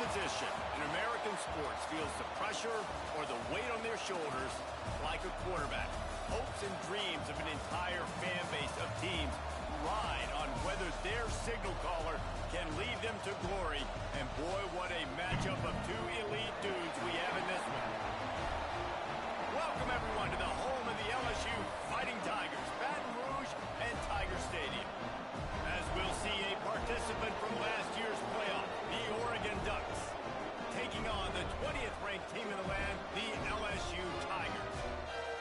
position in American sports feels the pressure or the weight on their shoulders like a quarterback. Hopes and dreams of an entire fan base of teams ride on whether their signal caller can lead them to glory. And boy, what a matchup of two elite dudes we have in this one. Welcome, everyone, to the home of the LSU Fighting Tigers, Baton Rouge and Tiger Stadium. As we'll see a participant from last year's playoff, the Oregon Ducks, taking on the 20th ranked team in the land, the LSU Tigers.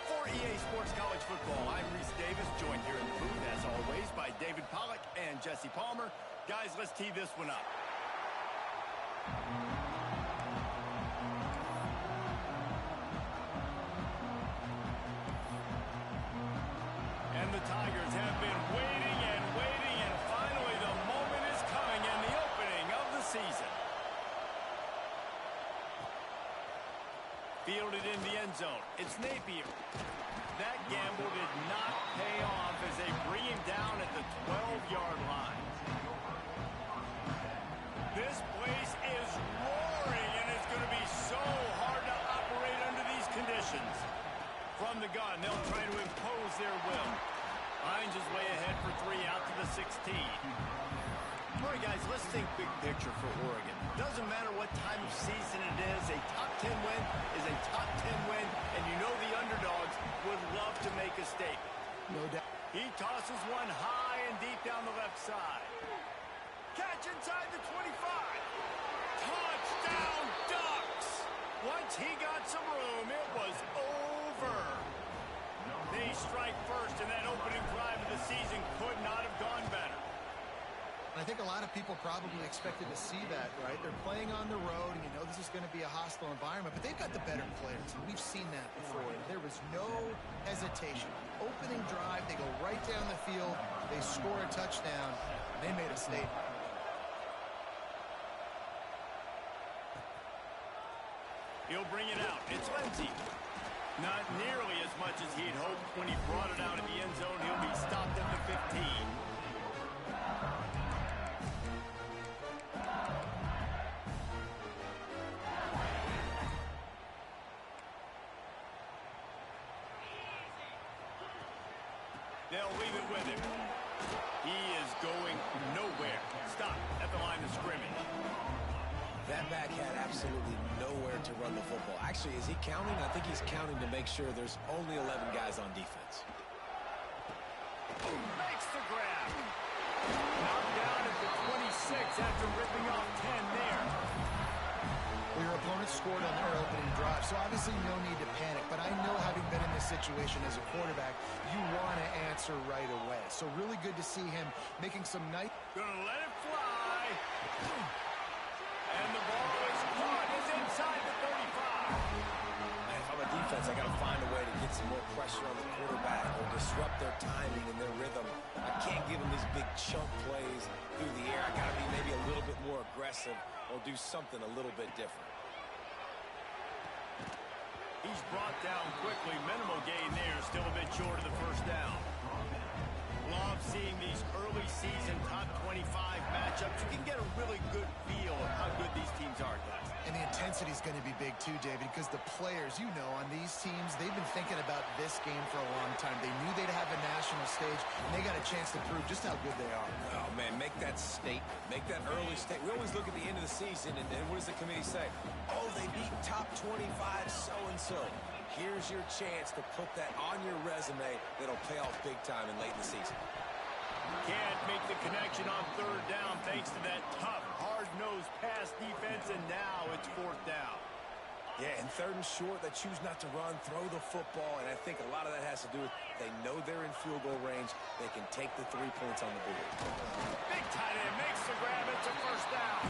For EA Sports College Football, I'm Reese Davis, joined here in the booth, as always, by David Pollack and Jesse Palmer. Guys, let's tee this one up. And the Tigers have been waiting and waiting, and finally the moment is coming and the opening of the season. Fielded in the end zone. It's Napier. That gamble did not pay off as they bring him down at the 12-yard line. This place is roaring, and it's going to be so hard to operate under these conditions. From the gun, they'll try to impose their will. Hines is way ahead for 3 out to the 16. All right, guys, let's think big picture for Oregon. Doesn't matter what time of season it is, a top 10 win is a top 10 win, and you know the underdogs would love to make a statement. No doubt. He tosses one high and deep down the left side. Catch inside the 25. Touchdown, Ducks! Once he got some room, it was over. They strike first, and that opening drive of the season could not have gone better. I think a lot of people probably expected to see that, right? They're playing on the road, and you know this is going to be a hostile environment, but they've got the better players, and we've seen that before. There was no hesitation. Opening drive, they go right down the field, they score a touchdown, and they made a statement. He'll bring it out. It's Lindsey. Not nearly as much as he'd hoped when he brought it out of the end zone. He'll be stopped at the 15. They'll leave it with him. He is going nowhere. Stop at the line of scrimmage. That back had absolutely nowhere to run the football. Actually, is he counting? I think he's counting to make sure there's only 11 guys on defense. Makes the grab. Knocked down at the 26 after ripping off 10 there. Well, your opponent scored on their opening drive, so obviously no need to panic. But I know, having been in this situation as a quarterback, you want to answer right away. So really good to see him making some nice... Gonna let it fly. And the ball is caught. It's inside the 35. Man, if I'm a defense, I got to find a way to get some more pressure on the quarterback or disrupt their timing and their rhythm. I can't give them these big chunk plays through the air. I got to be maybe a little bit more aggressive or do something a little bit different. He's brought down quickly. Minimal gain there. Still a bit short of the first down. Love seeing these early season top 25 matchups. You can get a really good feel of how good these teams are, guys. And the intensity is going to be big too, David, because the players, you know, on these teams, they've been thinking about this game for a long time. They knew they'd have a national stage, and they got a chance to prove just how good they are. Oh, man, make that statement. Make that early statement. We always look at the end of the season, and what does the committee say? Oh, they beat top 25 so-and-so. Here's your chance to put that on your resume that'll pay off big time in late in the season. Can't make the connection on third down thanks to that tough, hard-nosed pass defense, and now it's fourth down. Yeah, and third and short, they choose not to run, throw the football, and I think a lot of that has to do with they know they're in field goal range. They can take the 3 points on the board. Big tight end makes the grab. It's a first down.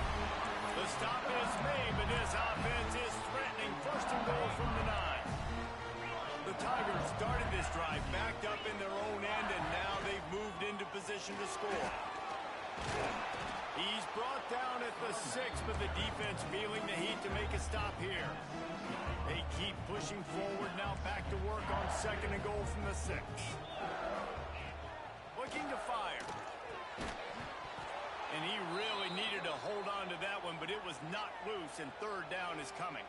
The stop is made, but this offense is threatening. First and goal from the 9. The Tigers started this drive backed up in their own end, and now they've moved into position to score. He's brought down at the 6, but the defense feeling the heat to make a stop here. They keep pushing forward, now back to work on second and goal from the 6. Looking to fire. And he really needed to hold on to that one, but it was not loose, and third down is coming.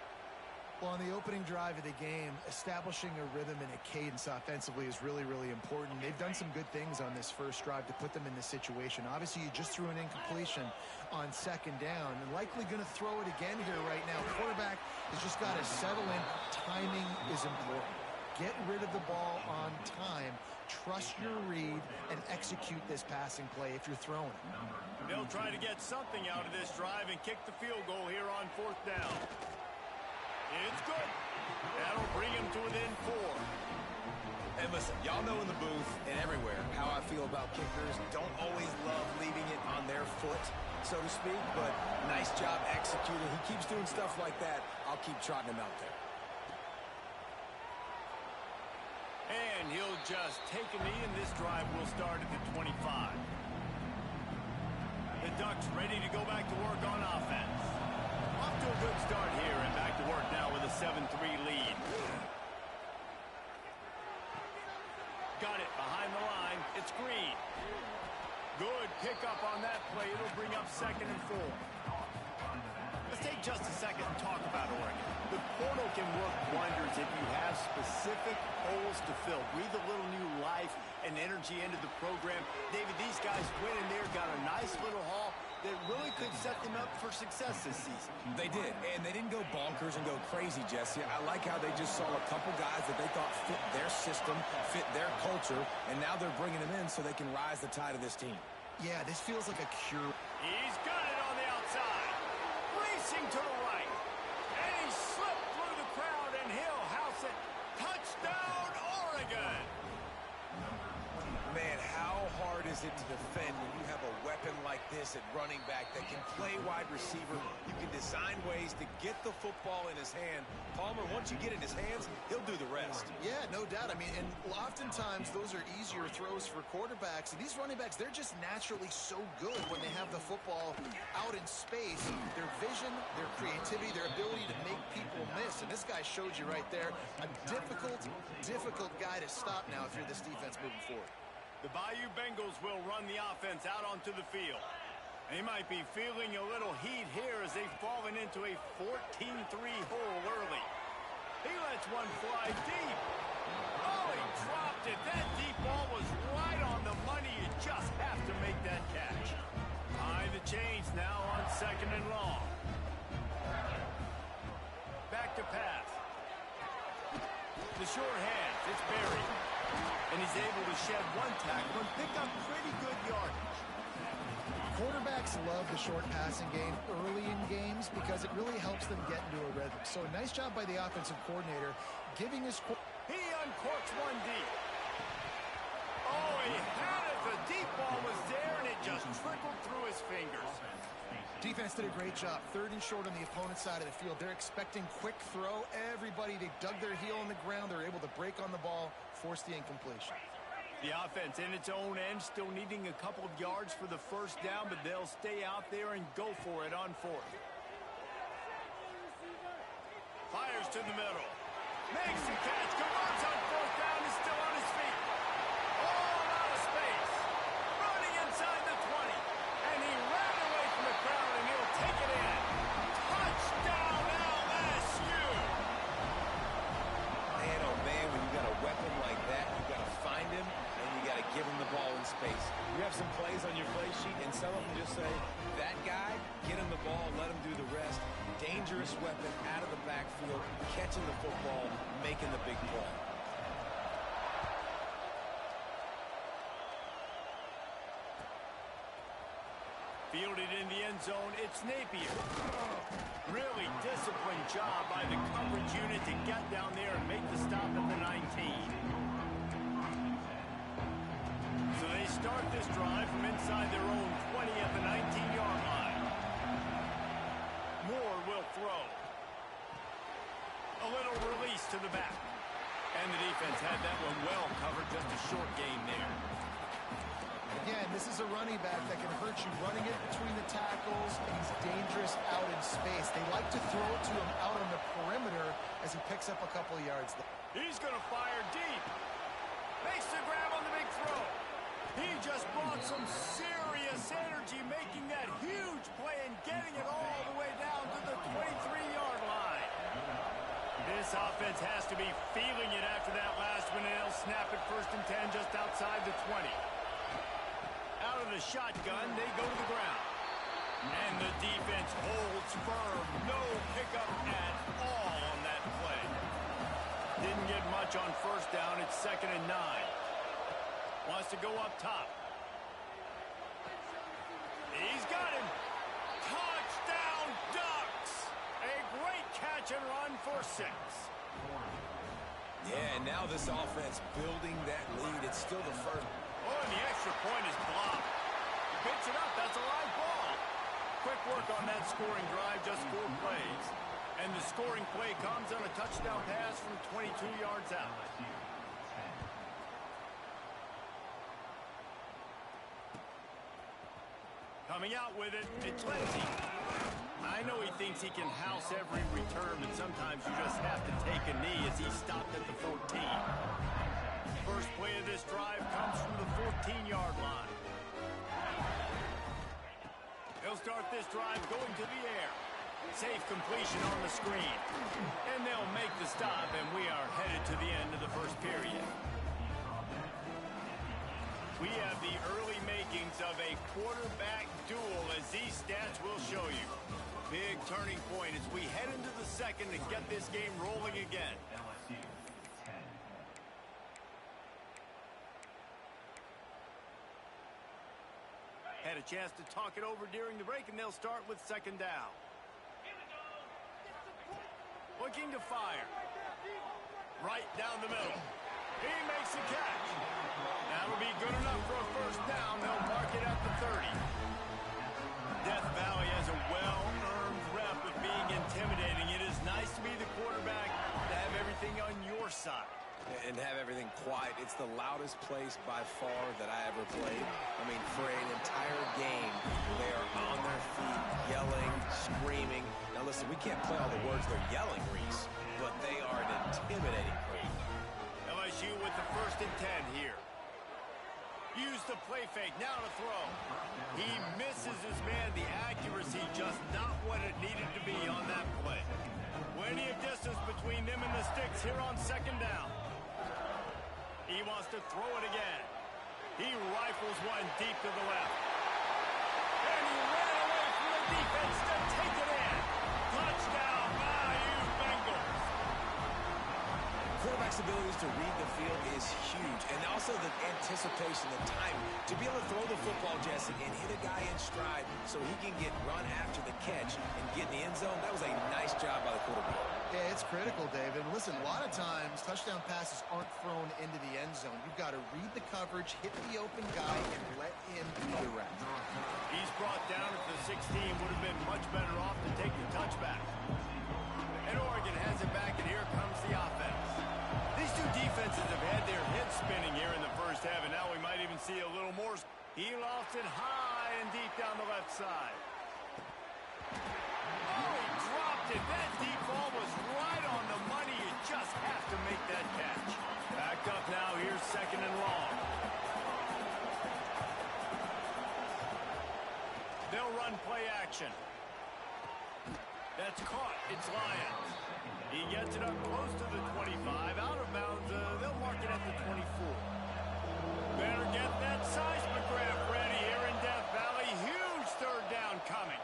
Well, on the opening drive of the game, establishing a rhythm and a cadence offensively is really, really important. They've done some good things on this first drive to put them in this situation. Obviously, you just threw an incompletion on second down and likely going to throw it again here right now. Quarterback has just got to settle in. Timing is important. Get rid of the ball on time. Trust your read and execute this passing play if you're throwing it. They'll try to get something out of this drive and kick the field goal here on fourth down. It's good. That'll bring him to within 4. And listen, y'all know in the booth and everywhere how I feel about kickers. Don't always love leaving it on their foot, so to speak, but nice job executing. He keeps doing stuff like that. I'll keep trotting him out there. And he'll just take a knee, and this drive will start at the 25. The Ducks ready to go back to work on offense. Off to a good start here, and back to work now with a 7-3 lead. Got it behind the line. It's Green. Good pickup on that play. It'll bring up 2nd and 4. Let's take just a second and talk about Oregon. The portal can work wonders if you have specific holes to fill. Breathe a little new life and energy into the program. David, these guys went in there, got a nice little haul that really could set them up for success this season. They did, and they didn't go bonkers and go crazy, Jesse. I like how they just saw a couple guys that they thought fit their system, fit their culture, and now they're bringing them in so they can rise the tide of this team. Yeah, this feels like a cure. He's got it on the outside. Racing to the right. And he slipped through the crowd, and he'll house it. Touchdown, Oregon! Man, how hard is it to defend when you have a weapon like this at running back that can play wide receiver? You can design ways to get the football in his hand. Palmer, once you get it in his hands, he'll do the rest. Yeah, no doubt. I mean, and oftentimes those are easier throws for quarterbacks. And these running backs, they're just naturally so good when they have the football out in space. Their vision, their creativity, their ability to make people miss. And this guy showed you right there, a difficult guy to stop now if you're this defense moving forward. The Bayou Bengals will run the offense out onto the field. They might be feeling a little heat here as they've fallen into a 14-3 hole early. He lets one fly deep. Oh, he dropped it. That deep ball was right on the money. You just have to make that catch. Behind the chains now on 2nd and long. Back to pass. The short hands. It's Berry. And he's able to shed one tackle and pick up pretty good yardage. Quarterbacks love the short passing game early in games because it really helps them get into a rhythm. So nice job by the offensive coordinator giving his... He uncorks one deep. Oh, he had it. The deep ball was there, and it just trickled through his fingers. Defense did a great job. 3rd and short on the opponent's side of the field. They're expecting quick throw. Everybody, they dug their heel on the ground. They're able to break on the ball, force the incompletion. The offense in its own end, still needing a couple of yards for the first down, but they'll stay out there and go for it on 4th. Fires to the middle. Makes the catch. Converts on 4th down. Is still on his feet. All out of space. Running inside the 20. And he ran away from the crowd, and he'll take it in. Touchdown, LSU! Man, oh man, when you got a weapon like that, you got to find him, and you got to give him the ball in space. You have some plays on your play sheet, and some of them just say, that guy, get him the ball, let him do the rest. Dangerous weapon out of the backfield, catching the football, making the big play. Fielded in the end zone, it's Napier. Really disciplined job by the coverage unit to get down there and make the stop at the 19. So they start this drive from inside their own 20 at the 19-yard line. Moore will throw. A little release to the back. And the defense had that one well covered, just a short gain there. Again, this is a running back that can hurt you running it between the tackles, and he's dangerous out in space. They like to throw it to him out on the perimeter as he picks up a couple of yards there. He's going to fire deep. Makes the grab on the big throw. He just brought some serious energy, making that huge play and getting it all the way down to the 23-yard line. This offense has to be feeling it after that last one, and they'll snap it 1st and 10 just outside the 20. Out of the shotgun, they go to the ground. And the defense holds firm. No pickup at all on that play. Didn't get much on 1st down. It's 2nd and 9. Wants to go up top. He's got him. Touchdown Ducks. A great catch and run for 6. Yeah, and now this offense building that lead. It's still the first. Oh, and the extra point is blocked. He picks it up. That's a live ball. Quick work on that scoring drive, just 4 plays. And the scoring play comes on a touchdown pass from 22 yards out. Coming out with it, it's Lindsay. I know he thinks he can house every return, but sometimes you just have to take a knee as he stopped at the 14. First play of this drive comes from the 14-yard line. They'll start this drive going to the air. Safe completion on the screen. And they'll make the stop, and we are headed to the end of the first period. We have the early makings of a quarterback duel, as these stats will show you. Big turning point as we head into the second to get this game rolling again. Had a chance to talk it over during the break, and they'll start with 2nd down. Looking to fire. Right down the middle. He makes the catch. That'll be good enough for a 1st down. They'll mark it at the 30. Death Valley has a well-earned rep of being intimidating. It is nice to be the quarterback, to have everything on your side. And have everything quiet. It's the loudest place by far that I ever played. I mean, for an entire game, they are on their feet, yelling, screaming. Now listen, we can't play all the words they're yelling, Reese, but they are an intimidating crew. LSU with the 1st and 10 here. Use the play fake, now to throw. He misses his man. The accuracy just not what it needed to be on that play. Plenty of distance between them and the sticks here on 2nd down. He wants to throw it again. He rifles one deep to the left. And he ran away from the defense to take it in. Touchdown, Bayou Bengals. Quarterback's abilities to read the field is huge. And also the anticipation, the time to be able to throw the football, Jesse, and hit a guy in stride so he can get run after the catch and get in the end zone. That was a nice job by the quarterback. Yeah, it's critical, David. Listen, a lot of times touchdown passes aren't thrown into the end zone. You've got to read the coverage, hit the open guy, and let him do the rest. He's brought down at the 16. Would have been much better off to take the touchback. And Oregon has it back, and here comes the offense. These two defenses have had their heads spinning here in the 1st half, and now we might even see a little more. He lost it high and deep down the left side. Oh, he dropped it. That deep ball was right on the money. You just have to make that catch. Backed up now. Here's 2nd and long. They'll run play action. That's caught. It's Lyons. He gets it up close to the 25. Out of bounds. They'll mark it at the 24. Better get that seismograph ready here in Death Valley. Huge 3rd down coming.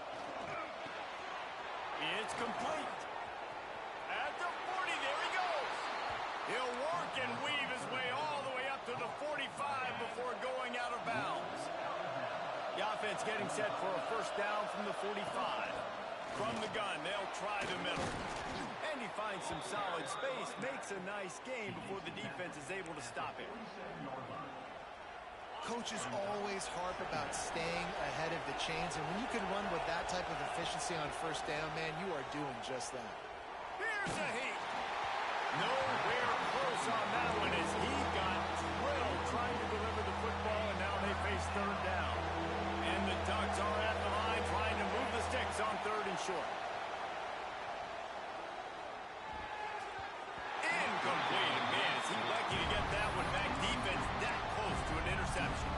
It's complete. At the 40, there he goes. He'll work and weave his way all the way up to the 45 before going out of bounds. The offense getting set for a 1st down from the 45. From the gun, they'll try the middle. And he finds some solid space, makes a nice game before the defense is able to stop him. Coaches always harp about staying ahead of the chains, and when you can run with that type of efficiency on 1st down, man, you are doing just that. Here's a heat. Nowhere close on that one as he got drilled trying to deliver the football, and now they face 3rd down. And the Ducks are at the line trying to move the sticks on 3rd and short. Incomplete. Man, is he lucky to get that one back. Defense that close to an interception.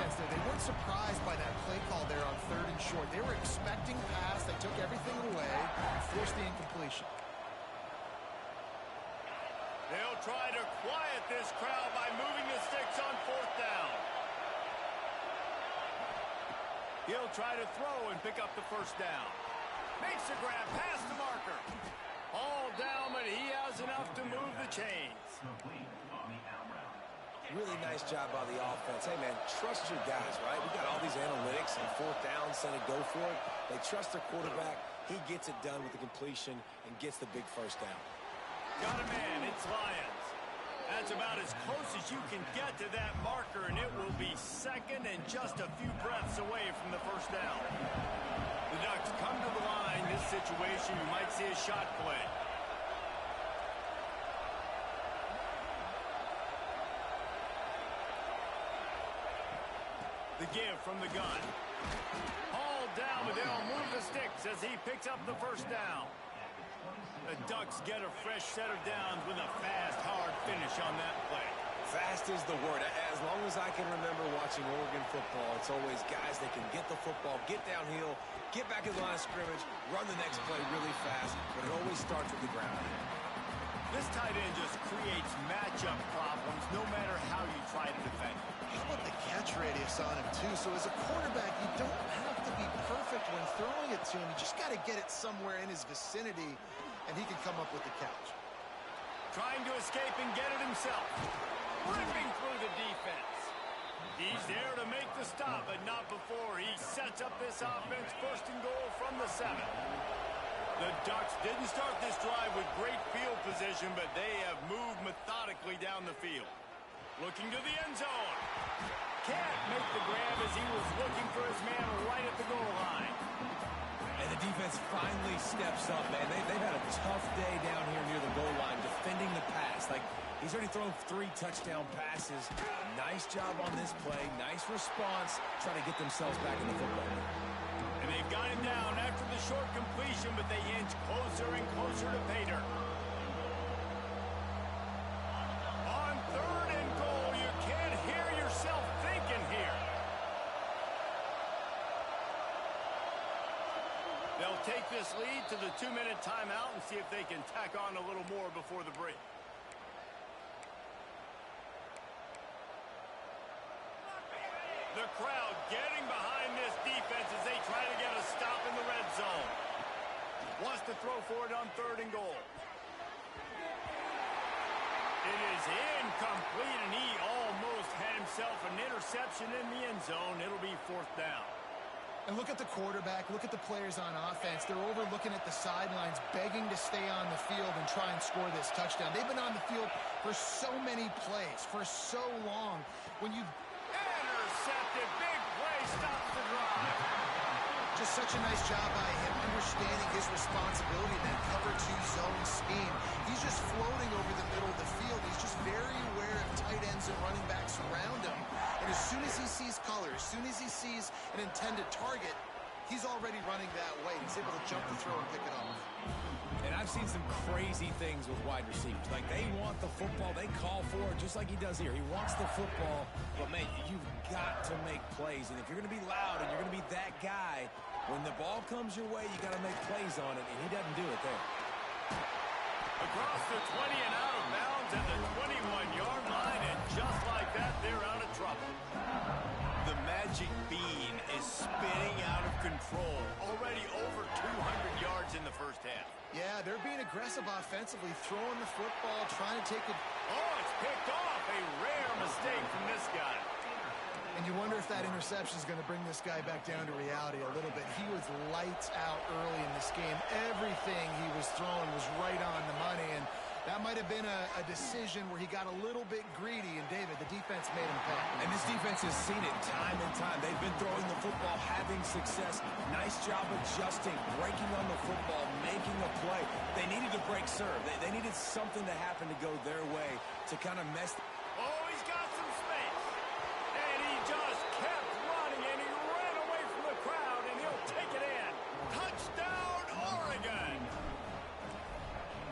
defense there. They weren't surprised by that play call there on 3rd and short. They were expecting pass. They took everything away and forced the incompletion. They'll try to quiet this crowd by moving the sticks on 4th down. He'll try to throw and pick up the 1st down. Makes the grab past the marker. All down, but he has enough to move the chains. Really nice job by the offense. Hey, man, trust your guys, right? We got all these analytics and 4th down, set it, go for it. They trust their quarterback. He gets it done with the completion and gets the big 1st down. Got a man. It's Lions. That's about as close as you can get to that marker, and it will be 2nd and just a few breaths away from the 1st down. The Ducks come to the line. This situation, you might see a shot play. The give from the gun. Hauled down, but they'll move the sticks as he picks up the 1st down. The Ducks get a fresh set of downs with a fast, hard finish on that play. Fast is the word. As long as I can remember watching Oregon football, it's always guys that can get the football, get downhill, get back in the line of scrimmage, run the next play really fast, but it always starts with the ground. This tight end just creates matchup problems no matter how you try to defend. How about the catch radius on him, too? So as a quarterback, you don't have to be perfect when throwing it to him. You just got to get it somewhere in his vicinity, and he can come up with the catch. Trying to escape and get it himself. Ripping through the defense. He's there to make the stop, but not before he sets up this offense. 1st and goal from the 7. The Ducks didn't start this drive with great field position, but they have moved methodically down the field. Looking to the end zone. Can't make the grab as he was looking for his man right at the goal line. And the defense finally steps up, man. They've had a tough day down here near the goal line defending the pass. Like, he's already thrown 3 touchdown passes. Nice job on this play. Nice response. Trying to get themselves back in the football game. And they've got him down after the short completion, but they inch closer and closer to pay dirt. On 3rd and goal, you can't hear yourself thinking here. They'll take this lead to the 2-minute timeout and see if they can tack on a little more before the break. The crowd getting behind this defense as they try to get a stop in the red zone. Wants to throw for it on 3rd and goal. It is incomplete, and he almost had himself an interception in the end zone. It'll be 4th down. And look at the quarterback. Look at the players on offense. They're overlooking at the sidelines, begging to stay on the field and try and score this touchdown. They've been on the field for so many plays, for so long. When you intercepted, big play, stops the drive. Just such a nice job by him, understanding his responsibility in that cover 2 zone scheme. He's just floating over the middle of the field. He's just very aware of tight ends and running backs around him. And as soon as he sees color, as soon as he sees an intended target, he's already running that way. He's able to jump the throw and pick it off. And I've seen some crazy things with wide receivers. Like, they want the football. They call for it just like he does here. He wants the football. But, man, you've got to make plays. And if you're going to be loud and you're going to be that guy, when the ball comes your way, you got to make plays on it. And he doesn't do it there. Across the 20 and out of bounds at the 21-yard line. And just like that, they're out of trouble. The magic bean is spinning out of control. Already over 200 yards in the 1st half. Yeah, they're being aggressive offensively, throwing the football, trying to take it. Oh, it's picked off. A rare mistake from this guy. And you wonder if that interception is going to bring this guy back down to reality a little bit. He was lights out early in this game. Everything he was throwing was right on the money, and that might have been a decision where he got a little bit greedy, and David, the defense made him pay. And this defense has seen it time and time. They've been throwing the football, having success. Nice job adjusting, breaking on the football, making a play. They needed to break serve. They needed something to happen to go their way to kind of mess. Oh, he's got some space. And he just kept running, and he ran away from the crowd, and he'll take it in. Touchdown, Oregon.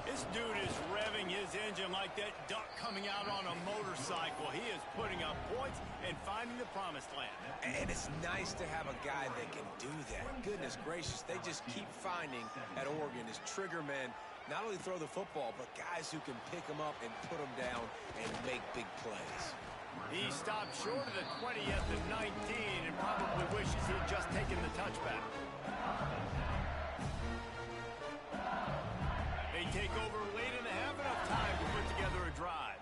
His This dude is revving his engine like that duck coming out on a motorcycle. He is putting up points and finding the promised land. And it's nice to have a guy that can do that. Goodness gracious, they just keep finding at Oregon is trigger men. Not only throw the football, but guys who can pick them up and put them down and make big plays. He stopped short of the 20 at the 19 and probably wishes he had just taken the touchback. They take over late in the half, enough time to put together a drive.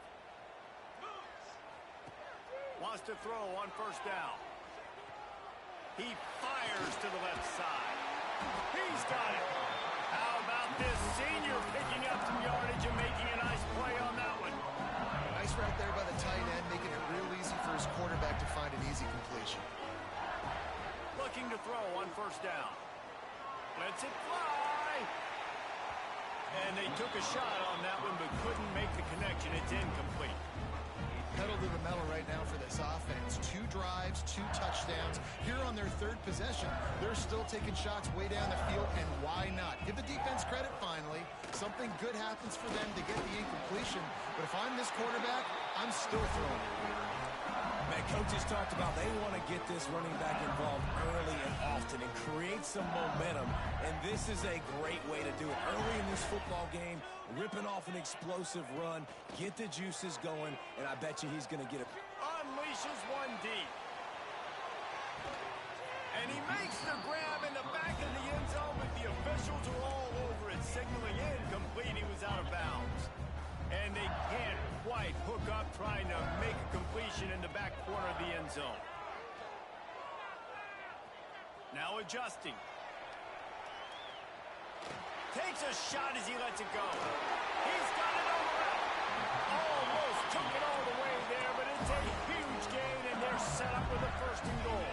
Wants to throw on first down. He fires to the left side. He's got it. How about this senior picking up some yardage and making a nice play on that one? Nice right there by the tight end, making it real easy for his quarterback to find an easy completion. Looking to throw on first down. Lets it fly. And they took a shot on that one but couldn't make the connection. It's incomplete. Pedal to the metal right now for this offense. 2 drives, 2 touchdowns. Here on their 3rd possession, they're still taking shots way down the field, and why not? Give the defense credit finally. Something good happens for them to get the incompletion, but if I'm this quarterback, I'm still throwing it. Man, coaches talked about they want to get this running back involved early and often and create some momentum, and this is a great way to do it. Early in this football game, ripping off an explosive run, get the juices going, and I bet you he's going to get it. Unleashes one deep. And he makes the grab in the back of the end zone, but the officials are all over it, signaling incomplete. He was out of bounds. And they can't quite hook up trying to make a completion in the back corner of the end zone. Now adjusting. Takes a shot as he lets it go. He's got it on the left. Almost took it all the way there, but it's a huge gain, and they're set up with a 1st and goal.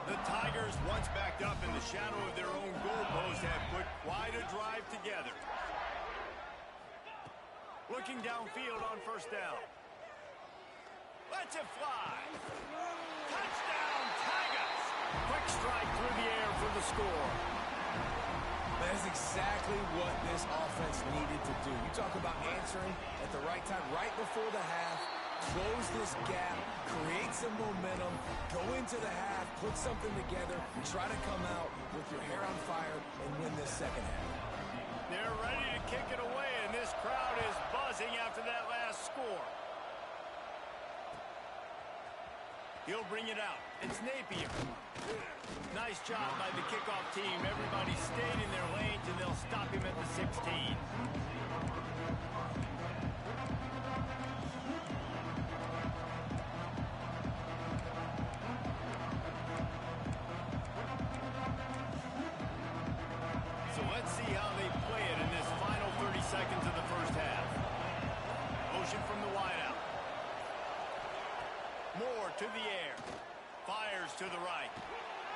The Tigers, once backed up in the shadow of their own goalpost, have put quite a drive together. Looking downfield on first down. Lets it fly. Touchdown, Tigers! Quick strike through the air for the score. That is exactly what this offense needed to do. You talk about answering at the right time, right before the half, close this gap, create some momentum, go into the half, put something together, try to come out with your hair on fire and win this second half. They're ready to kick it away, and this crowd is buzzing after that last score. He'll bring it out. It's Napier. Nice job by the kickoff team. Everybody stayed in their lanes, and they'll stop him at the 16. So let's see how they play it in this final 30 seconds of the first half. Motion from the wideout. Moore to the air. Fires to the right.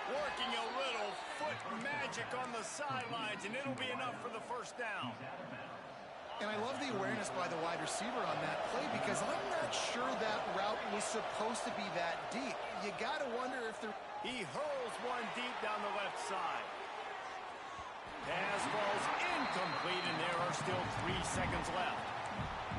Working a little foot magic on the sidelines, and it'll be enough for the 1st down. And I love the awareness by the wide receiver on that play because I'm not sure that route was supposed to be that deep. You got to wonder if the... He hurls one deep down the left side. Pass falls incomplete, and there are still 3 seconds left.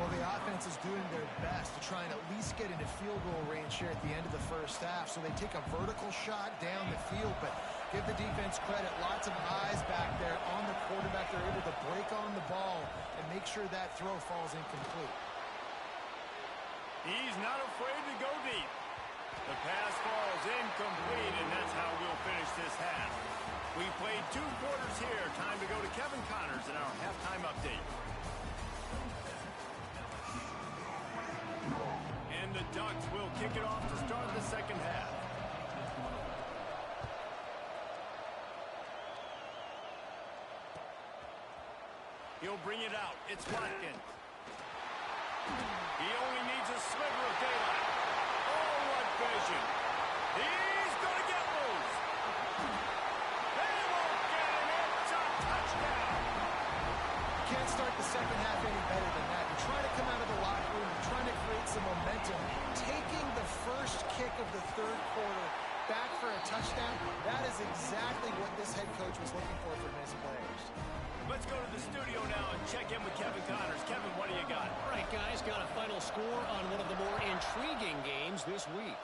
Well, the offense is doing their best to try and at least get into field goal range here at the end of the first half. So they take a vertical shot down the field, but give the defense credit. Lots of eyes back there on the quarterback. They're able to break on the ball and make sure that throw falls incomplete. He's not afraid to go deep. The pass falls incomplete, and that's how we'll finish this half. We played 2 quarters here. Time to go to Kevin Connors in our halftime update. And the Ducks will kick it off to start the second half. He'll bring it out. It's Watkins. He only needs a sliver of daylight. Oh, what vision. He's going to get loose. They won't get him. It's a touchdown. You can't start the second half any better than that. You're trying to come out of the locker room. You're trying to create some momentum. Taking the first kick of the 3rd quarter back for a touchdown, that is exactly what this head coach was looking for from his players. Let's go to the studio now and check in with Kevin Connors. Kevin, what do you got? All right, guys, got a final score on one of the more intriguing games this week.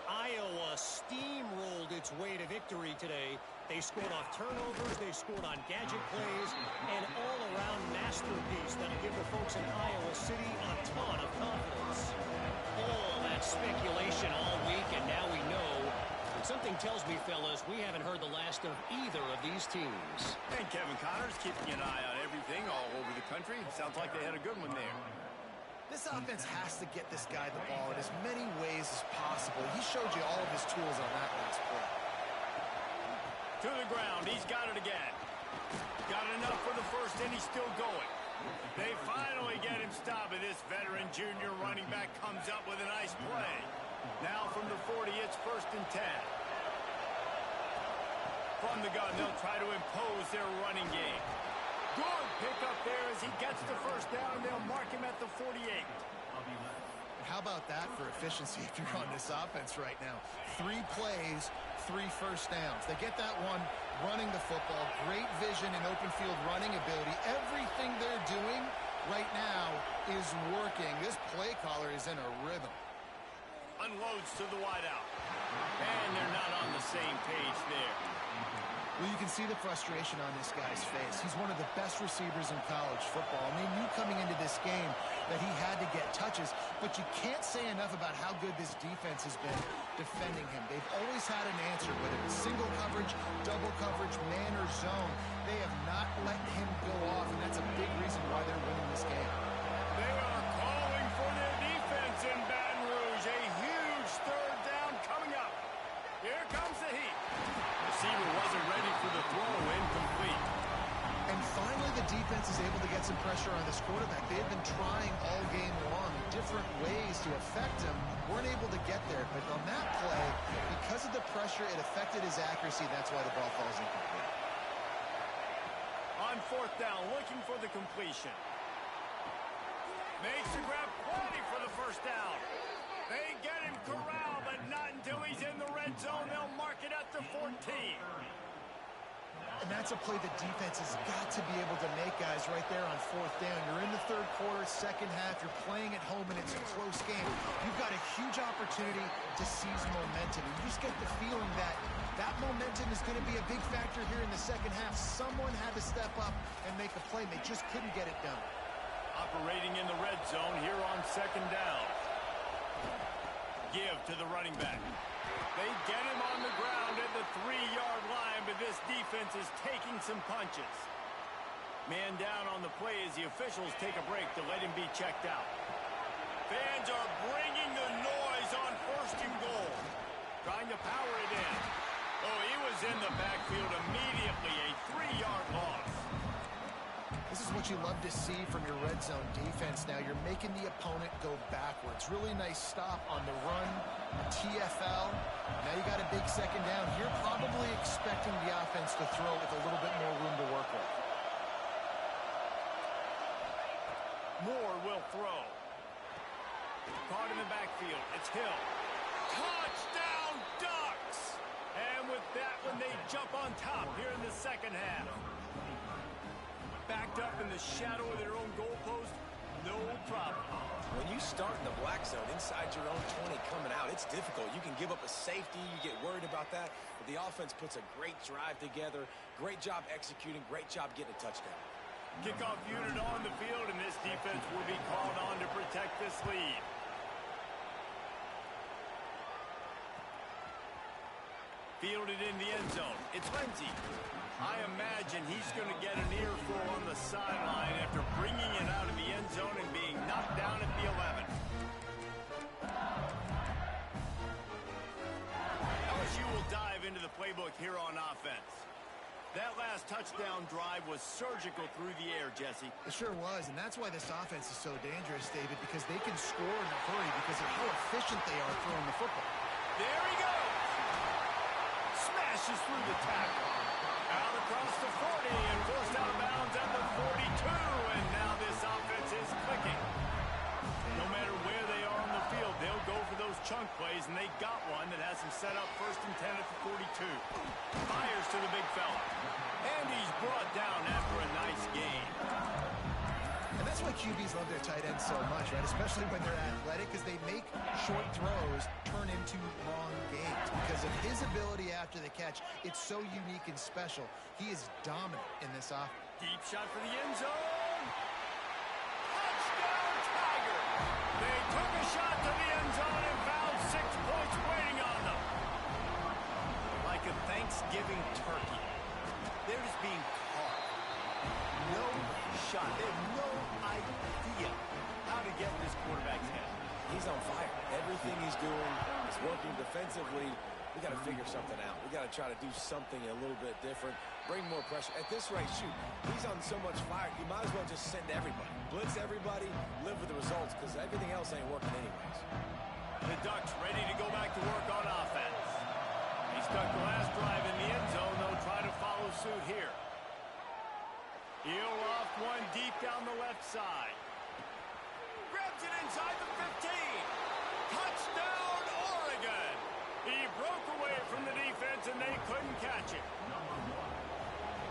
Iowa steamrolled its way to victory today. They scored off turnovers, they scored on gadget plays, an all-around masterpiece that'll give the folks in Iowa City a ton of confidence. All that speculation all week, and now we know. But something tells me, fellas, we haven't heard the last of either of these teams. And Kevin Connors keeping an eye on everything all over the country. Sounds like they had a good one there. This offense has to get this guy the ball in as many ways as possible. He showed you all of his tools on that last play. To the ground. He's got it again. Got enough for the first, and he's still going. They finally get him stopped, and this veteran junior running back comes up with a nice play. Now from the 40, it's 1st and 10. From the gun, they'll try to impose their running game. Good pickup there as he gets the first down, and they'll mark him at the 48. How about that for efficiency if you're on this offense right now? 3 plays, 3 first downs. They get that one running the football. Great vision and open field running ability. Everything they're doing right now is working. This play caller is in a rhythm. Unloads to the wideout. And they're not on the same page there. Well, you can see the frustration on this guy's face. He's one of the best receivers in college football. And they knew coming into this game that he had to get touches, but you can't say enough about how good this defense has been defending him. They've always had an answer, whether it's single coverage, double coverage, man or zone. They have not let him go off, and that's a big reason why they're winning this game. They are calling for their defense in Baton Rouge. A huge 3rd down coming up. Here comes the heat. Receiver wasn't ready for the throw, incomplete. And finally, the defense is able to get some pressure on this quarterback. They've been trying all game long different ways to affect him. Weren't able to get there, but on that play, because of the pressure, it affected his accuracy. That's why the ball falls incomplete. On 4th down, looking for the completion. Makes the grab, plenty for the first down. They get him corralled, but not until he's in the red zone. They'll mark it at the 14. And that's a play the defense has got to be able to make, guys, right there on 4th down. You're in the 3rd quarter, 2nd half. You're playing at home, and it's a close game. You've got a huge opportunity to seize momentum. And you just get the feeling that that momentum is going to be a big factor here in the 2nd half. Someone had to step up and make a play. They just couldn't get it done. Operating in the red zone here on 2nd down. Give to the running back. They get him on the ground at the 3-yard line, but this defense is taking some punches. Man down on the play as the officials take a break to let him be checked out. Fans are bringing the noise on 1st and goal. Trying to power it in. Oh, he was in the backfield immediately. A 3-yard loss. This is what you love to see from your red zone defense now. You're making the opponent go backwards. Really nice stop on the run, TFL. Now you got a big 2nd down. You're probably expecting the offense to throw with a little bit more room to work with. Moore will throw. Caught in the backfield. It's Hill. Touchdown, Ducks! And with that one, they jump on top here in the 2nd half. Backed up in the shadow of their own goalpost, no problem. When you start in the black zone inside your own 20 coming out, it's difficult. You can give up a safety. You get worried about that. But the offense puts a great drive together. Great job executing. Great job getting a touchdown. Kickoff unit on the field, and this defense will be called on to protect this lead. Fielded in the end zone. It's Lindsey. I imagine he's going to get an earful on the sideline after bringing it out of the end zone and being knocked down at the 11. LSU will dive into the playbook here on offense. That last touchdown drive was surgical through the air, Jesse. It sure was, and that's why this offense is so dangerous, David, because they can score in a hurry because of how efficient they are throwing the football. There he goes. Smashes through the tackle. Out across the 40 and forced out of bounds at the 42, and now this offense is clicking. No matter where they are on the field, they'll go for those chunk plays, and they got one that has them set up 1st and 10 at the 42. Fires to the big fella. And he's brought down after a nice gain. And that's why QBs love their tight ends so much, right? Especially when they're athletic, because they make short throws turn into long gains. Because of his ability after the catch, it's so unique and special. He is dominant in this offense. Deep shot for the end zone. Touchdown, Tiger. They took a shot to the end zone and found 6 points waiting on them. Like a Thanksgiving turkey, they're just being caught. No shot. They have no idea how to get in this quarterback's head. He's on fire. Everything he's doing is working defensively. We got to figure something out. We got to try to do something a little bit different. Bring more pressure. At this rate, shoot, he's on so much fire, you might as well just send everybody. Blitz everybody, live with the results, because everything else ain't working anyways. The Ducks ready to go back to work on offense. He stuck the last drive in the end zone. They'll try to follow suit here. He'll loft one deep down the left side. Grabs it inside the 15. Touchdown, Oregon. He broke away from the defense, and they couldn't catch it.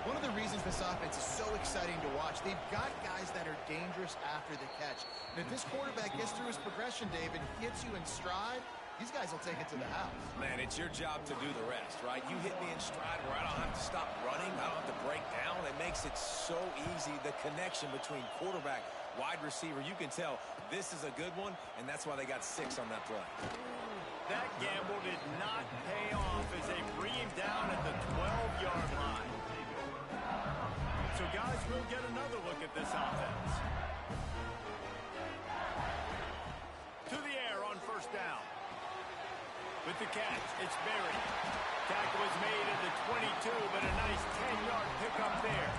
One of the reasons this offense is so exciting to watch, they've got guys that are dangerous after the catch. And if this quarterback gets through his progression, David, hits you in stride, these guys will take it to the house. Man, it's your job to do the rest, right? You hit me in stride where I don't have to stop running. I don't have to break down. It makes it so easy. The connection between quarterback, wide receiver, you can tell this is a good one, and that's why they got 6 on that play. That gamble did not pay off as they bring him down at the 12-yard line. So, guys, we'll get another look at this offense. To the air on first down. With the catch, it's Berry. Tackle is made at the 22, but a nice 10-yard pickup there.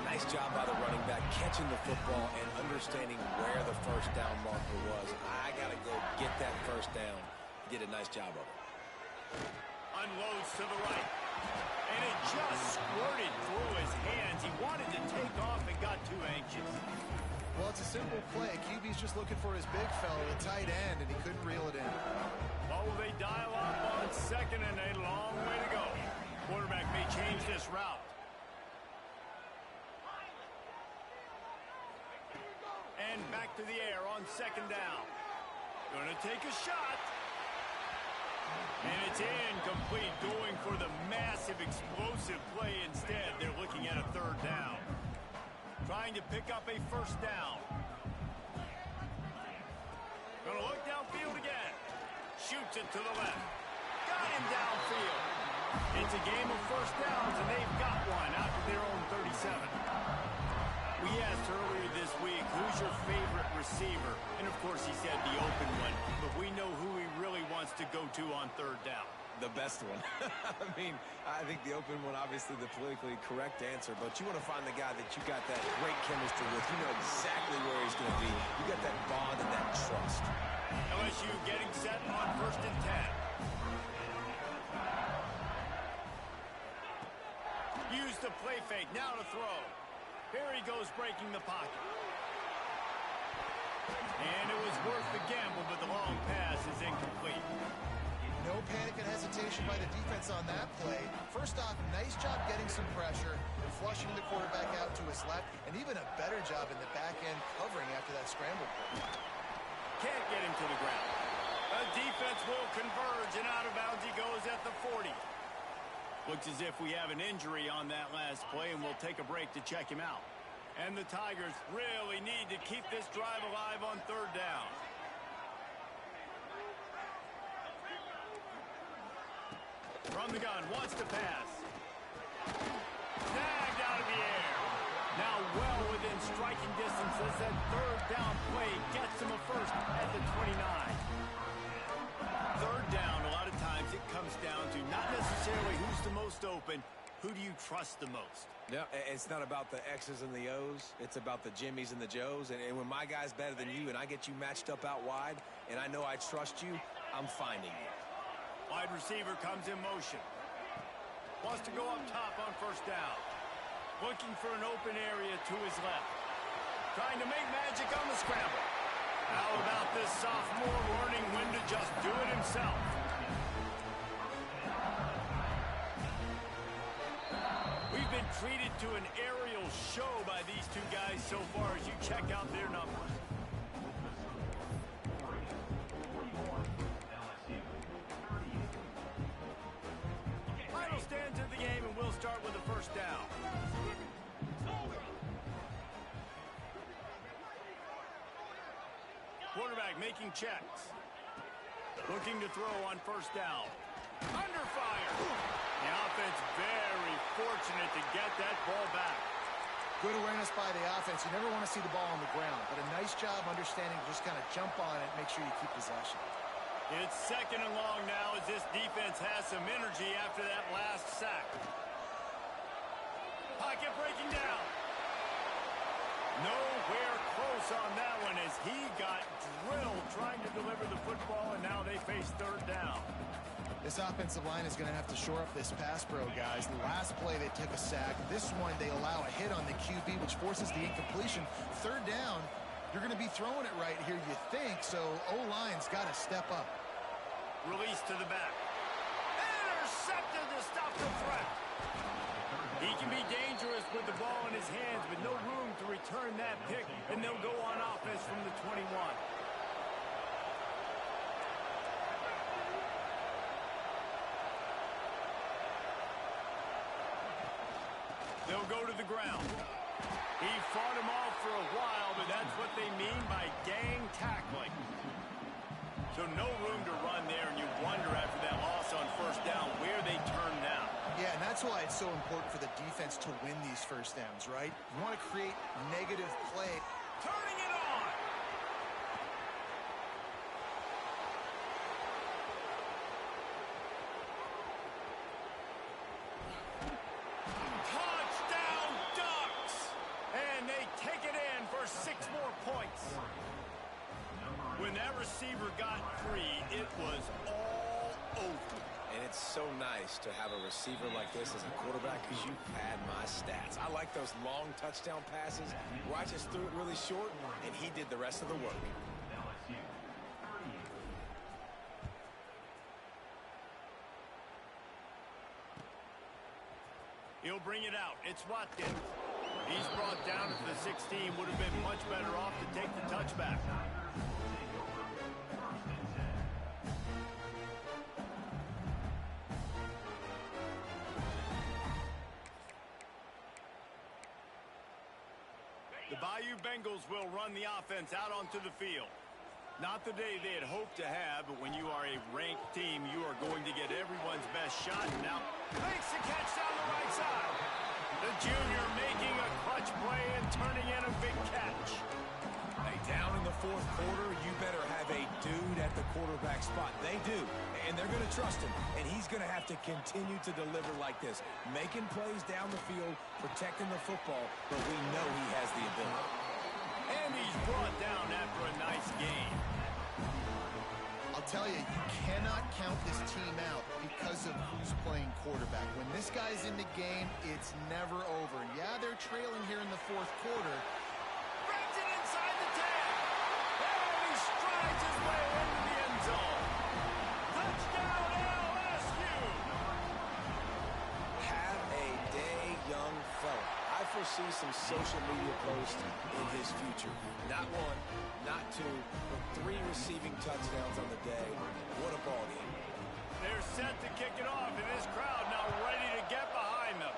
Nice job by the running back, catching the football and understanding where the first down marker was. I got to go get that first down. Did a nice job of it. Unloads to the right. And it just squirted through his hands. He wanted to take off and got too anxious. Well, it's a simple play. QB's just looking for his big fella, the tight end, and he couldn't reel it in. Oh, they dial up on second and a long way to go. Quarterback may change this route. And back to the air on second down. Gonna take a shot. And it's incomplete, going for the massive explosive play instead. They're looking at a third down. Trying to pick up a first down. Gonna look downfield again. Shoots it to the left. Got him downfield. It's a game of first downs, and they've got one out to their own 37. We asked earlier this week, who's your favorite receiver? And, of course, he said the open one. But we know who he really wants to go to on third down. The best one. I mean, I think the open one, obviously the politically correct answer, but you want to find the guy that you got that great chemistry with. You know exactly where he's going to be. You got that bond and that trust. LSU getting set on first and 10. Use the play fake, now to throw. Here he goes, breaking the pocket. And it was worth the gamble, but the long pass is incomplete. No panic and hesitation by the defense on that play. First off, nice job getting some pressure and flushing the quarterback out to his left, and even a better job in the back end covering after that scramble play. Can't get him to the ground. The defense will converge, and out of bounds he goes at the 40. Looks as if we have an injury on that last play, and we'll take a break to check him out. And the Tigers really need to keep this drive alive on third down. From the gun, wants to pass. Snagged out of the air. Now well within striking distance as that third down play gets him a first at the 29. Third down, a lot of times it comes down to not necessarily who's the most open, who do you trust the most? Yeah, it's not about the X's and the O's. It's about the Jimmys and the Joes. And when my guy's better than you and I get you matched up out wide and I know I trust you, I'm finding you. Wide receiver comes in motion. Wants to go up top on first down. Looking for an open area to his left. Trying to make magic on the scramble. How about this sophomore learning when to just do it himself? treated to an aerial show by these two guys so far as you check out their numbers. Final stands of the game, and we'll start with the first down. Quarterback making checks. Looking to throw on first down. Under fire. The offense very fortunate to get that ball back. Good awareness by the offense. You never want to see the ball on the ground, but a nice job understanding to just kind of jump on it, make sure you keep possession. It's second and long now as this defense has some energy after that last sack. Pocket breaking down. Nowhere close on that one as he got drilled trying to deliver the football, and now they face third down. This offensive line is going to have to shore up this pass pro, guys. The last play they took a sack. This one they allow a hit on the QB, which forces the incompletion. Third down, you're going to be throwing it right here, you think, so O-line's got to step up. Release to the back. Intercepted to stop the threat. He can be dangerous with the ball in his hands, but no room to return that pick, and they'll go on offense from the 21. They'll go to the ground. He fought him off for a while, but that's what they mean by gang tackling. So no room to run there, and you wonder after that loss on first down where they turn now. Yeah, and that's why it's so important for the defense to win these first downs, right? You want to create negative play. Turning it on. Touchdown Ducks! And they take it in for 6 more points. When that receiver got free, it was all over. And it's so nice to have a receiver like this as a quarterback because you pad my stats. I like those long touchdown passes where I just threw it really short and he did the rest of the work. He'll bring it out. It's Watkins. He's brought down at the 16. Would have been much better off to take the touchback. The Bayou Bengals will run the offense out onto the field. Not the day they had hoped to have, but when you are a ranked team, you are going to get everyone's best shot. Now, makes the catch down the right side. The junior making a clutch play and turning in a big catch. Hey, down in the fourth quarter, you better have a dude at the quarterback spot. They do, and they're going to trust him, and he's going to have to continue to deliver like this, making plays down the field, protecting the football, but we know he has the ability. And he's brought down after a nice game. I'll tell you, you cannot count this team out because of who's playing quarterback. When this guy's in the game, it's never over. And yeah, they're trailing here in the fourth quarter. Grabs it inside the 10. And he strides his way into the end zone. Touchdown LSU. Have a day, young fella. I foresee some social media posts in his future. Not one, not two, but 3 receiving touchdowns on the day. What a ball game. They're set to kick it off, and this crowd now ready to get behind them.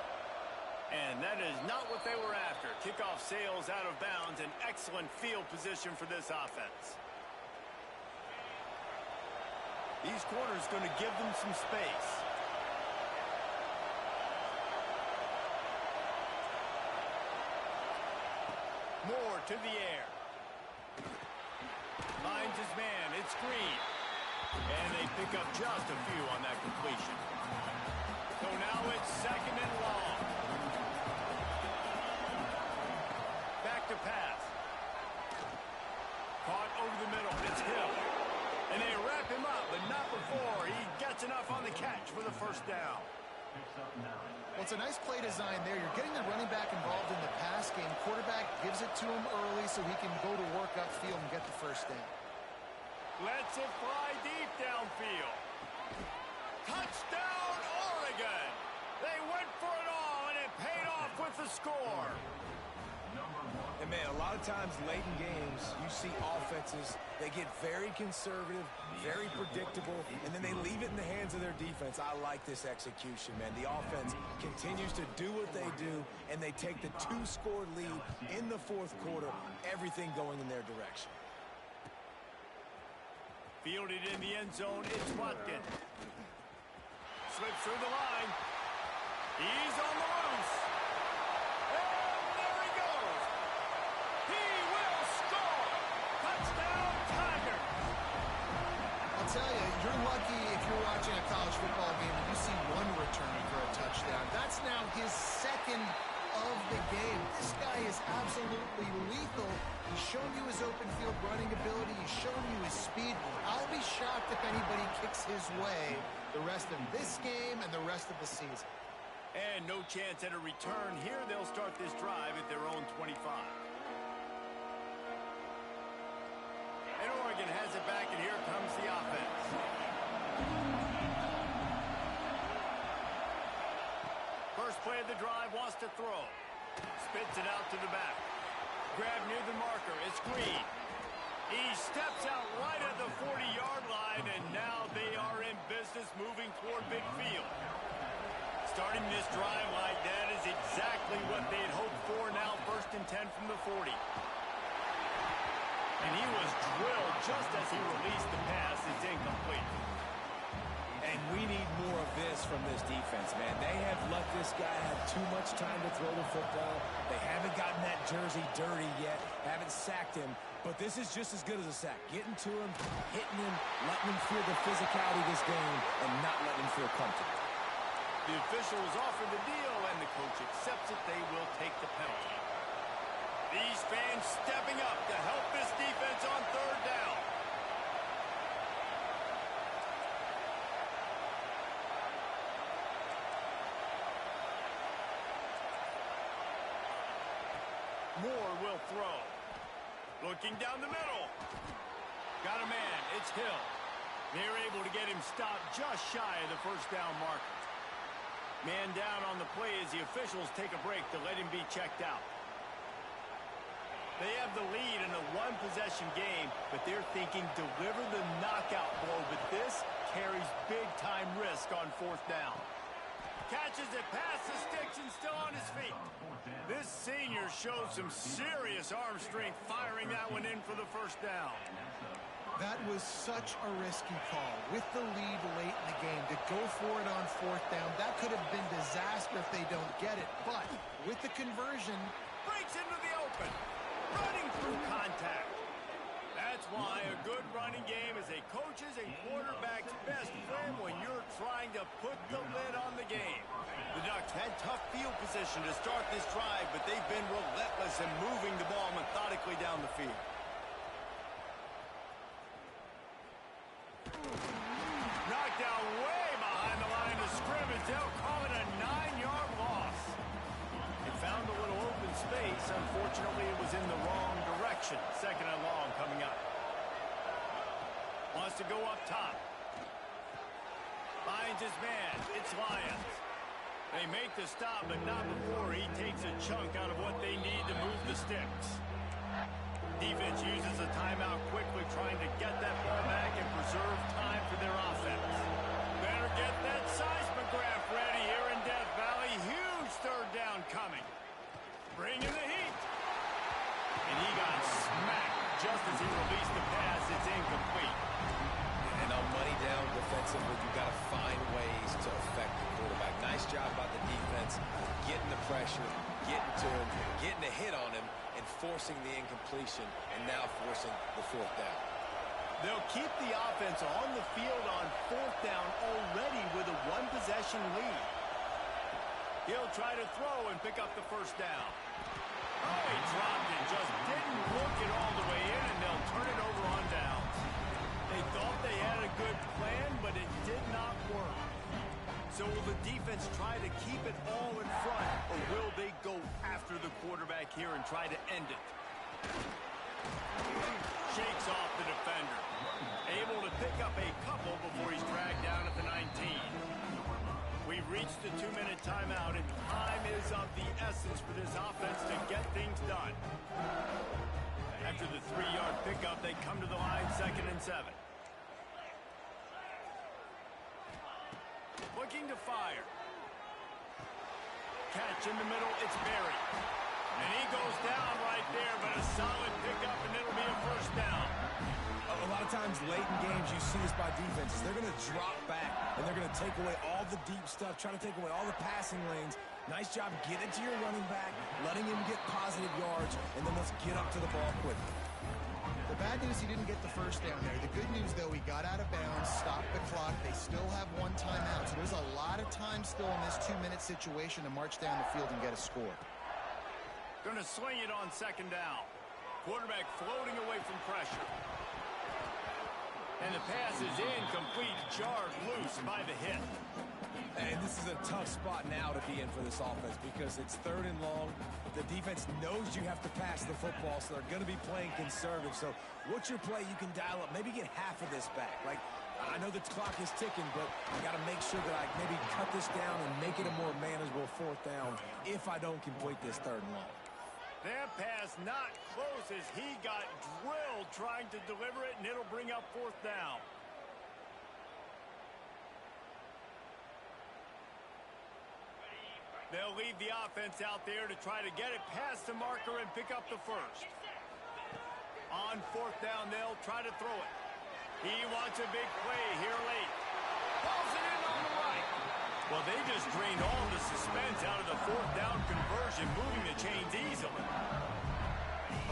And that is not what they were after. Kickoff sails out of bounds, an excellent field position for this offense. These corners going to give them some space. Moore to the air. Finds his man. It's Green. And they pick up just a few on that completion. So now it's second and long. Back to pass. Caught over the middle. It's Hill. And they wrap him up, but not before he gets enough on the catch for the first down. Well, it's a nice play design there. You're getting the running back involved in the pass game. Quarterback gives it to him early so he can go to work upfield and get the first down. Lets it fly deep downfield. Touchdown, Oregon! They went for it all, and it paid off with the score. And, man, a lot of times late in games, you see offenses, they get very conservative, very predictable, and then they leave it in the hands of their defense. I like this execution, man. The offense continues to do what they do, and they take the 2-score lead in the fourth quarter, everything going in their direction. Fielded in the end zone, it's Watkins. Slips through the line. He's on the loose. And there he goes. He will score. Touchdown, Tiger. I'll tell you, you're lucky if you're watching a college football game and you see one return for a touchdown. That's now his second of the game. This guy is absolutely lethal. He's shown you his open field running ability. He's shown you his speed. I'll be shocked if anybody kicks his way the rest of this game and the rest of the season. And no chance at a return here. They'll start this drive at their own 25. And Oregon has it back, and here comes the offense. First play of the drive, wants to throw. Spits it out to the back. Grab near the marker. It's Green. He steps out right at the 40-yard line, and now they are in business moving toward midfield. Starting this drive like that is exactly what they had hoped for. Now 1st and 10 from the 40. And he was drilled just as he released the pass. It's incomplete. And we need more of this from this defense, man. They have let this guy have too much time to throw the football. They haven't gotten that jersey dirty yet, haven't sacked him. But this is just as good as a sack. Getting to him, hitting him, letting him feel the physicality of this game, and not letting him feel comfortable. The officials offer the deal, and the coach accepts it. They will take the penalty. These fans stepping up to help this defense on 3rd down. Moore will throw. Looking down the middle. Got a man. It's Hill. They're able to get him stopped just shy of the 1st down marker. Man down on the play as the officials take a break to let him be checked out. They have the lead in a one-possession game, but they're thinking deliver the knockout blow, but this carries big-time risk on 4th down. Catches it past the sticks and still on his feet. This senior shows some serious arm strength firing that one in for the 1st down. That was such a risky call. With the lead late in the game, to go for it on 4th down, that could have been disaster if they don't get it. But with the conversion, breaks into the open, running through contact. That's why a good running game is a coach's and quarterback's best friend when you're trying to put the lid on the game. The Ducks had tough field position to start this drive, but they've been relentless in moving the ball methodically down the field. Knocked down way behind the line of scrimmage. They'll call it a 9-yard loss. It found a little open space. Unfortunately, it was in the wrong direction. 2nd and long coming up. Wants to go up top. Finds his man. It's Lyons. They make the stop, but not before he takes a chunk out of what they need to move the sticks. Defense uses a timeout quickly, trying to get that ball back and preserve time for their offense. Better get that seismograph ready here in Death Valley. Huge 3rd down coming. Bring in the heat. And he got smacked just as he released the pass. It's incomplete. And on money down defensively, you've got to find ways to affect the quarterback. Nice job by the defense, getting the pressure, getting to him, getting a hit on him, and forcing the incompletion, and now forcing the 4th down. They'll keep the offense on the field on 4th down already with a one-possession lead. He'll try to throw and pick up the 1st down. Oh, he dropped it. Just didn't look it all the way in, and they'll turn it over on downs. They thought they had a good plan, but it did not work. So will the defense try to keep it all in front, or will they go after the quarterback here and try to end it? Shakes off the defender. Able to pick up a couple before he's dragged down at the 19. We've reached the 2-minute timeout, and time is of the essence for this offense to get things done. After the 3-yard pickup, they come to the line 2nd and 7. Looking to fire. Catch in the middle, it's Berry. And he goes down right there, but a solid pickup, and it'll be a first down. A lot of times late in games, you see this by defenses. They're going to drop back, and they're going to take away all the deep stuff, try to take away all the passing lanes. Nice job getting to your running back, letting him get positive yards, and then let's get up to the ball quickly. The bad news, he didn't get the first down there. The good news, though, he got out of bounds, stopped the clock. They still have 1 timeout, so there's a lot of time still in this 2-minute situation to march down the field and get a score. Going to swing it on 2nd down. Quarterback floating away from pressure. And the pass is incomplete, jarred loose by the hit. And this is a tough spot now to be in for this offense because it's 3rd and long. The defense knows you have to pass the football, so they're going to be playing conservative. So what's your play you can dial up? Maybe get half of this back. Like, I know the clock is ticking, but I got to make sure that I maybe cut this down and make it a more manageable 4th down if I don't complete this 3rd and long. That pass not close as he got drilled trying to deliver it, and it'll bring up 4th down. They'll leave the offense out there to try to get it past the marker and pick up the first. On 4th down, they'll try to throw it. He wants a big play here late. Pulls it in on the right. Well, they just drained all the suspense out of the 4th down conversion, moving the chains easily.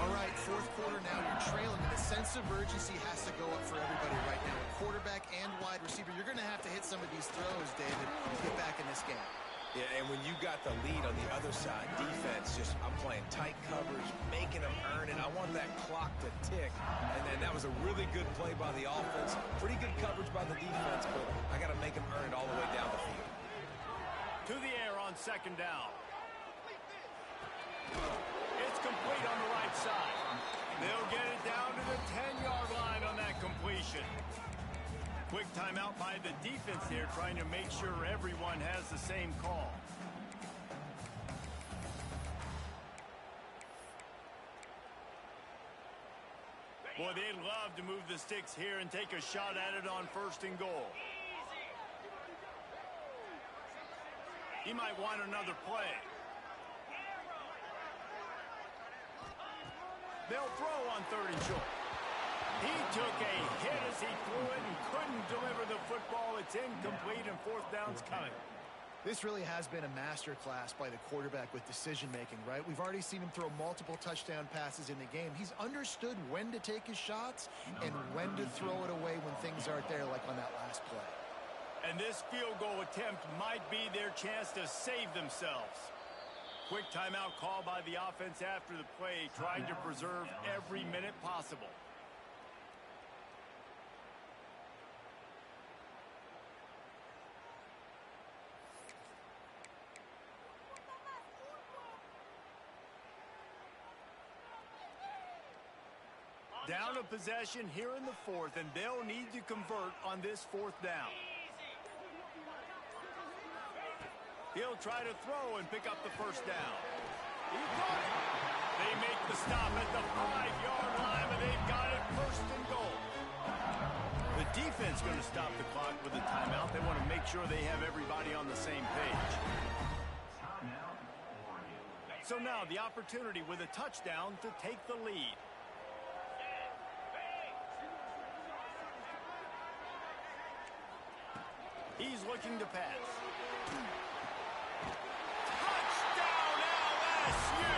All right, 4th quarter now, you're trailing, and the sense of urgency has to go up for everybody right now. Quarterback and wide receiver, you're going to have to hit some of these throws, David, to get back in this game. Yeah, and when you got the lead on the other side, defense I'm playing tight coverage, making them earn it. I want that clock to tick. And then that was a really good play by the offense. Pretty good coverage by the defense, but I got to make them earn it all the way down the field. To the air on 2nd down. It's complete on the right side. They'll get it down to the 10-yard line on that completion. Quick timeout by the defense there, trying to make sure everyone has the same call. Boy, they'd love to move the sticks here and take a shot at it on 1st and goal. He might want another play. They'll throw on 3rd and short. He took a hit as he threw it and couldn't deliver the football. It's incomplete, and 4th down's coming. This really has been a master class by the quarterback with decision-making, right? We've already seen him throw multiple touchdown passes in the game. He's understood when to take his shots and when to throw it away when things aren't there, like on that last play. And this field goal attempt might be their chance to save themselves. Quick timeout call by the offense after the play, trying to preserve every minute possible. Down a possession here in the 4th, and they'll need to convert on this 4th down. He'll try to throw and pick up the 1st down. He got it. They make the stop at the 5-yard line, but they've got it 1st and goal. The defense going to stop the clock with a timeout. They want to make sure they have everybody on the same page. So now the opportunity with a touchdown to take the lead. He's looking to pass. Touchdown, LSU!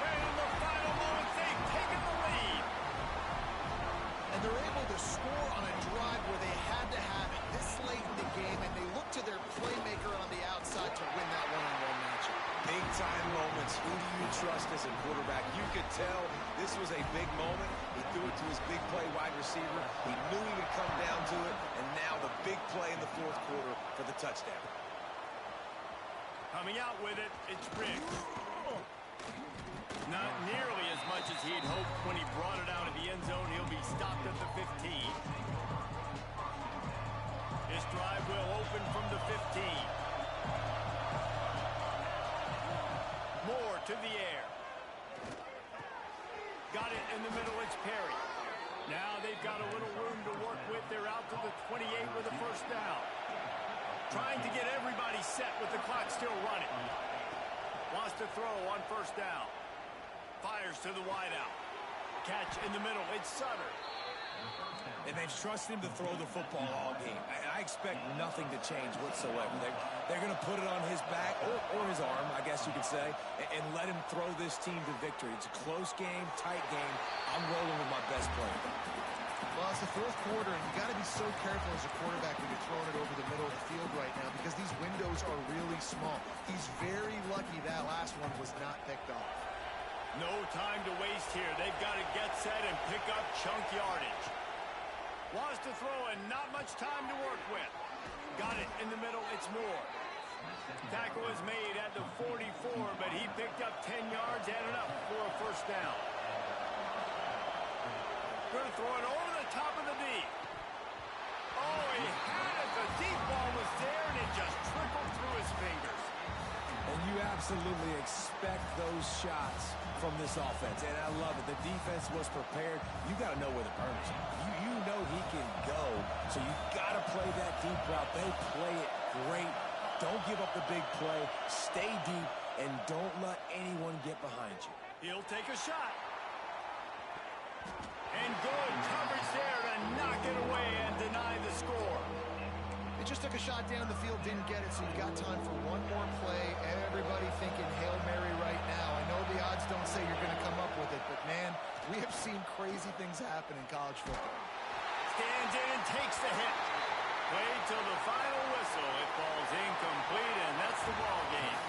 And in the final moments, they've taken the lead. And they're able to score on a drive where they had to have it this late in the game, and they look to their playmaker on the outside to win that one-on-one matchup. Big-time moments. Who do you trust as a quarterback? You could tell this was a big moment. He threw it to his big play wide receiver. He knew he would come down to it, and now the big play in the 4th quarter for the touchdown. Coming out with it, it's Riggs. Not nearly as much as he'd hoped when he brought it out of the end zone. He'll be stopped at the 15. This drive will open from the 15. Got it in the middle. It's Perry. Now they've got a little room to work with. They're out to the 28 with a first down. Trying to get everybody set with the clock still running. Wants to throw on first down. Fires to the wideout. Catch in the middle. It's Sutter. And they've trusted him to throw the football all game. And I expect nothing to change whatsoever. They're going to put it on his back, or his arm, I guess you could say, and let him throw this team to victory. It's a close game, tight game. I'm rolling with my best player. Well, it's the fourth quarter, and you got to be so careful as a quarterback when you're throwing it over the middle of the field right now because these windows are really small. He's very lucky that last one was not picked off. No time to waste here. They've got to get set and pick up chunk yardage. Wants to throw and not much time to work with. Got it in the middle. It's Moore. Tackle is made at the 44, but he picked up 10 yards and enough for a first down. Going to throw it over the top of the knee. Oh, he had it. The deep ball was there, and it just trickled through his fingers. And you absolutely expect those shots from this offense. And I love it. The defense was prepared. You got to know where the burners are. You know he can go. So you got to play that deep route. They play it great. Don't give up the big play. Stay deep. And don't let anyone get behind you. He'll take a shot. And good coverage there to knock it away and deny the score. They just took a shot down the field, didn't get it, so you've got time for one more play. Everybody thinking Hail Mary right now. I know the odds don't say you're going to come up with it, but, man, we have seen crazy things happen in college football. Stands in and takes the hit. Played till the final whistle. It falls incomplete, and that's the ball game.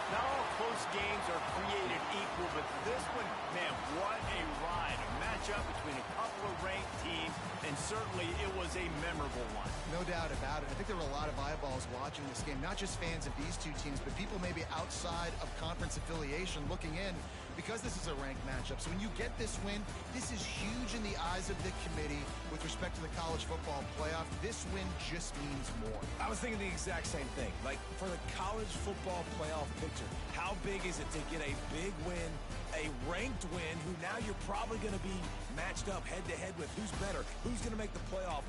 Not all close games are created equal, but this one, man, what a ride. A matchup between a couple of ranked teams, and certainly it was a memorable one. No doubt about it. I think there were a lot of eyeballs watching this game, not just fans of these two teams, but people maybe outside of conference affiliation looking in because this is a ranked matchup. So when you get this win, this is huge in the eyes of the committee with respect to the college football playoff. This win just means more. I was thinking the exact same thing. Like, for the college football playoff picture, how big is it to get a big win, a ranked win, who now you're probably going to be matched up head-to-head with who's better, who's going to make the playoff.